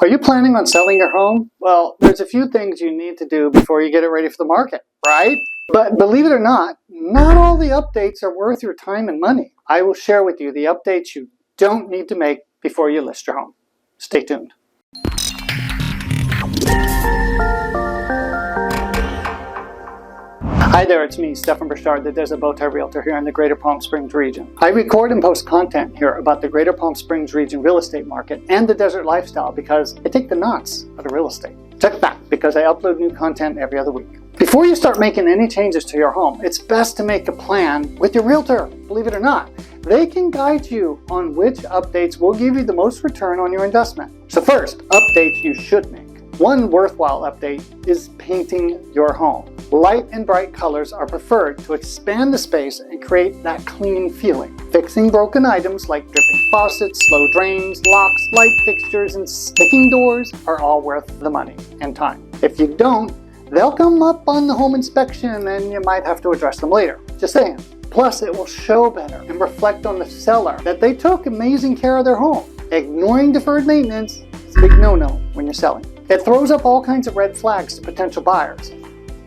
Are you planning on selling your home? Well, there's a few things you need to do before you get it ready for the market, right? But believe it or not all the updates are worth your time and money. I will share with you the updates you don't need to make before you list your home. Stay tuned. Hi there, it's me, Stefan Burchard, the Desert Bowtie Realtor here in the Greater Palm Springs region. I record and post content here about the Greater Palm Springs region real estate market and the desert lifestyle because I take the knots out of real estate. Check that, because I upload new content every other week. Before you start making any changes to your home, it's best to make a plan with your realtor, believe it or not. They can guide you on which updates will give you the most return on your investment. So first, updates you should make. One worthwhile update is painting your home. Light and bright colors are preferred to expand the space and create that clean feeling. Fixing broken items like dripping faucets, slow drains, locks, light fixtures, and sticking doors are all worth the money and time. If you don't, they'll come up on the home inspection and you might have to address them later. Just saying. Plus, it will show better and reflect on the seller that they took amazing care of their home. Ignoring deferred maintenance is a big no-no when you're selling. It throws up all kinds of red flags to potential buyers.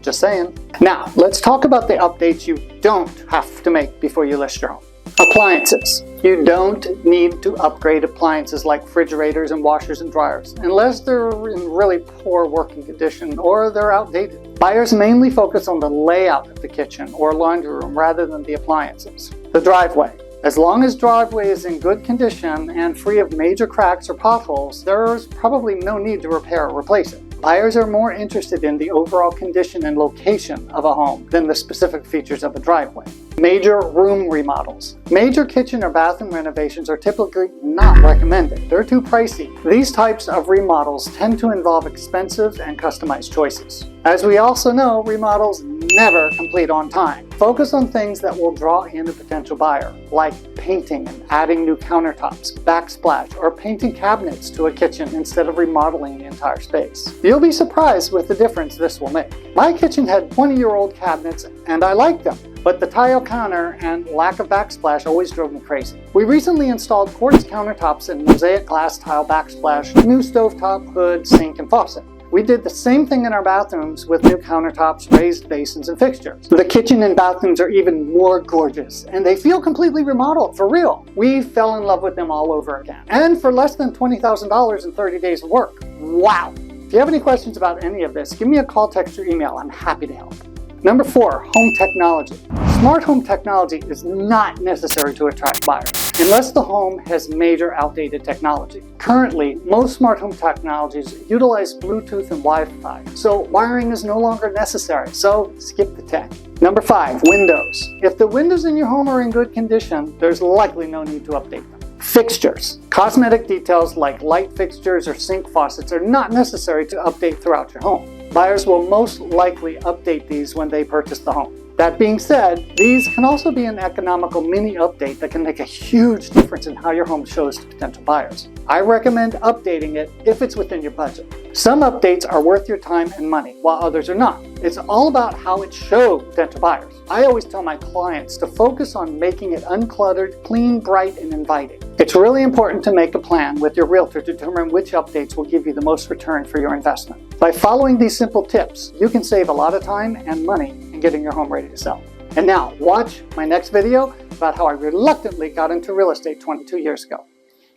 Just saying. Now, let's talk about the updates you don't have to make before you list your home. Appliances. You don't need to upgrade appliances like refrigerators and washers and dryers unless they're in really poor working condition or they're outdated. Buyers mainly focus on the layout of the kitchen or laundry room rather than the appliances. The driveway. As long as driveway is in good condition and free of major cracks or potholes, there's probably no need to repair or replace it. Buyers are more interested in the overall condition and location of a home than the specific features of a driveway. Major room remodels. Major kitchen or bathroom renovations are typically not recommended. They're too pricey. These types of remodels tend to involve expensive and customized choices. As we also know, remodels never complete on time. Focus on things that will draw in a potential buyer, like painting and adding new countertops, backsplash, or painting cabinets to a kitchen instead of remodeling the entire space. You'll be surprised with the difference this will make. My kitchen had 20-year-old cabinets and I liked them, but the tile counter and lack of backsplash always drove me crazy. We recently installed quartz countertops and mosaic glass tile backsplash, new stovetop, hood, sink, and faucet. We did the same thing in our bathrooms with new countertops, raised basins, and fixtures. The kitchen and bathrooms are even more gorgeous, and they feel completely remodeled, for real. We fell in love with them all over again. And for less than $20,000 in 30 days of work. Wow! If you have any questions about any of this, give me a call, text, or email. I'm happy to help. Number 4, home technology. Smart home technology is not necessary to attract buyers unless the home has major outdated technology. Currently, most smart home technologies utilize Bluetooth and Wi-Fi, so wiring is no longer necessary, so skip the tech. Number 5, windows. If the windows in your home are in good condition, there's likely no need to update them. Fixtures. Cosmetic details like light fixtures or sink faucets are not necessary to update throughout your home. Buyers will most likely update these when they purchase the home. That being said, these can also be an economical mini update that can make a huge difference in how your home shows to potential buyers. I recommend updating it if it's within your budget. Some updates are worth your time and money, while others are not. It's all about how it shows potential buyers. I always tell my clients to focus on making it uncluttered, clean, bright, and inviting. It's really important to make a plan with your realtor to determine which updates will give you the most return for your investment. By following these simple tips, you can save a lot of time and money in getting your home ready to sell. And now, watch my next video about how I reluctantly got into real estate 22 years ago.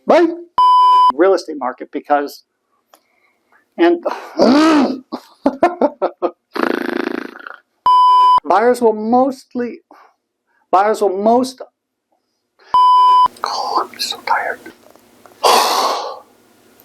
Bye! Real estate market because... and... Buyers will most... Oh, I'm so tired.